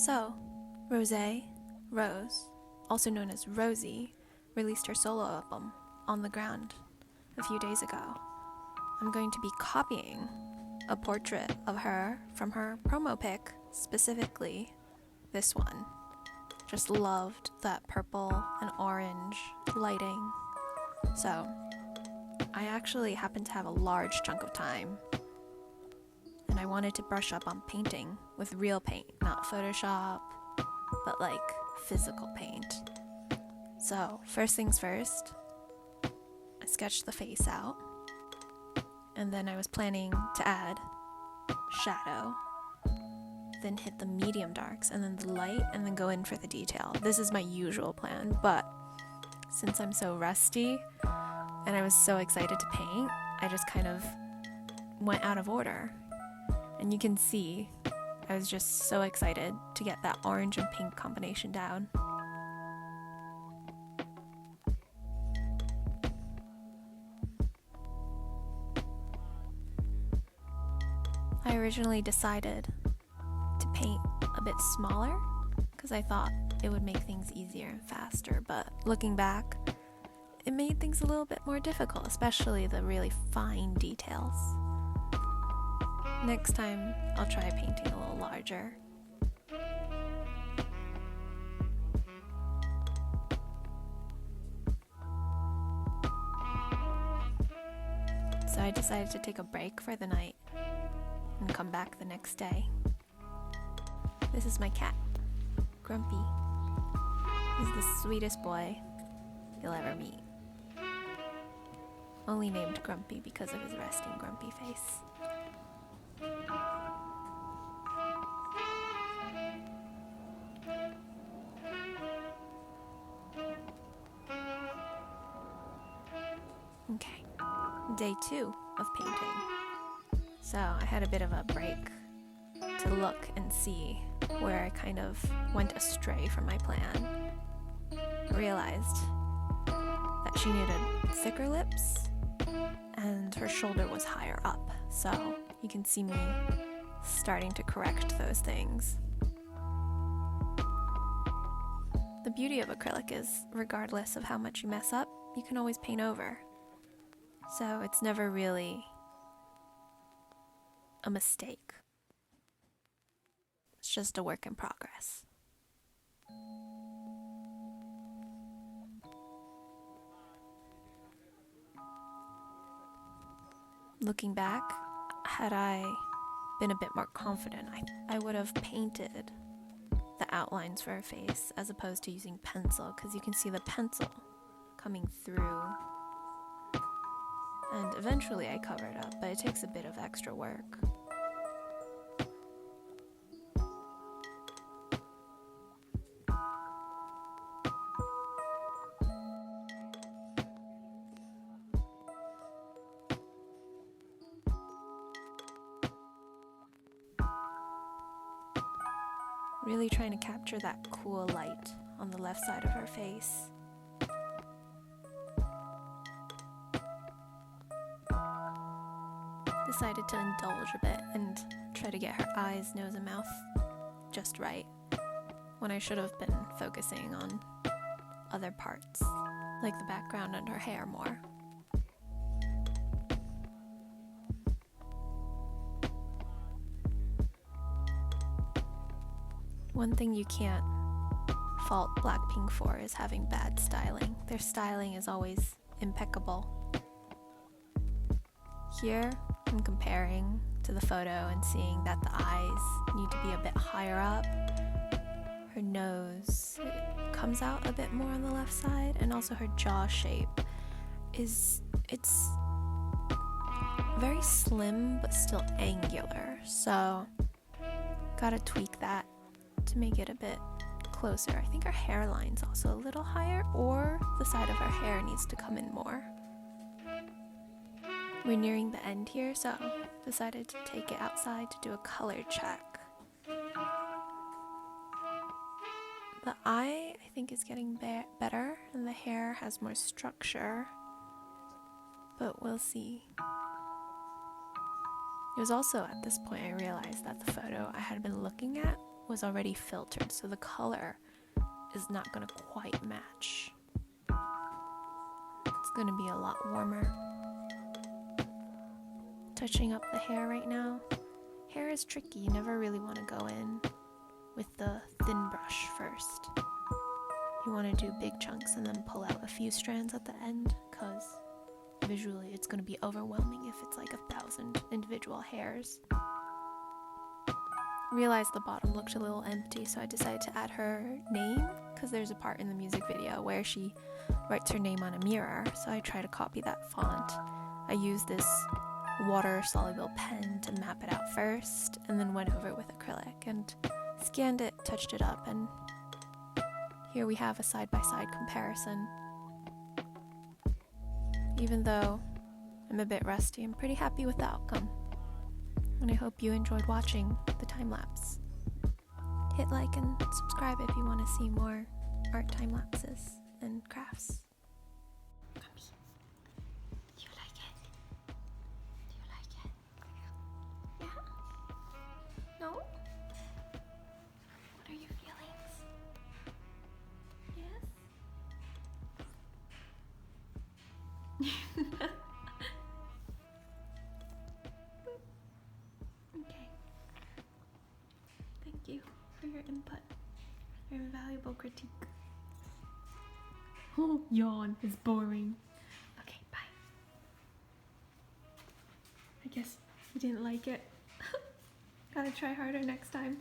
So, Rose, also known as Rosie, released her solo album, On the Ground, a few days ago. I'm going to be copying a portrait of her from her promo pic, specifically this one. Just loved that purple and orange lighting. So, I actually happen to have a large chunk of time, and I wanted to brush up on painting with real paint, not Photoshop, but like physical paint. So, first things first, I sketched the face out, and then I was planning to add shadow, then hit the medium darks, and then the light, and then go in for the detail. This is my usual plan, but since I'm so rusty and I was so excited to paint, I just kind of went out of order. And you can see I was just so excited to get that orange and pink combination down. I originally decided to paint a bit smaller because I thought it would make things easier and faster, but looking back, it made things a little bit more difficult, especially the really fine details. Next time, I'll try painting a little larger. So I decided to take a break for the night and come back the next day. This is my cat, Grumpy. He's the sweetest boy you'll ever meet. Only named Grumpy because of his resting grumpy face. Okay, day 2 of painting. So I had a bit of a break to look and see where I kind of went astray from my plan. I realized that she needed thicker lips and her shoulder was higher up. So you can see me starting to correct those things. The beauty of acrylic is, regardless of how much you mess up, you can always paint over. So it's never really a mistake. It's just a work in progress. Looking back, had I been a bit more confident, I would have painted the outlines for her face as opposed to using pencil, because you can see the pencil coming through. And eventually I covered up, but it takes a bit of extra work. Really trying to capture that cool light on the left side of her face. Decided to indulge a bit and try to get her eyes, nose, and mouth just right, when I should have been focusing on other parts, like the background and her hair more. One thing you can't fault Blackpink for is having bad styling. Their styling is always impeccable. Here, I'm comparing to the photo and seeing that the eyes need to be a bit higher up. Her nose, it comes out a bit more on the left side, and also her jaw shape it's very slim but still angular. So, gotta tweak that to make it a bit closer. I think her hairline's also a little higher, or the side of her hair needs to come in more. We're nearing the end here, so decided to take it outside to do a color check. The eye, I think, is getting better, and the hair has more structure, but we'll see. It was also at this point I realized that the photo I had been looking at was already filtered, so the color is not gonna quite match. It's gonna be a lot warmer. Touching up the hair right now. Hair is tricky, you never really want to go in with the thin brush first. You want to do big chunks and then pull out a few strands at the end, because visually it's going to be overwhelming if it's like 1,000 individual hairs. Realized the bottom looked a little empty, so I decided to add her name, because there's a part in the music video where she writes her name on a mirror, so I try to copy that font. I use this water-soluble pen to map it out first, and then went over with acrylic and scanned it, touched it up, and here we have a side-by-side comparison. Even though I'm a bit rusty, I'm pretty happy with the outcome. And I hope you enjoyed watching the time-lapse. Hit like and subscribe if you want to see more art time-lapses and crafts. Do you like it? Do you like it? Yeah? No? What are your feelings? Yes? Okay. Thank you for your input. Your valuable critique. Oh, yawn. It's boring. Okay, bye. I guess you didn't like it. Gotta try harder next time.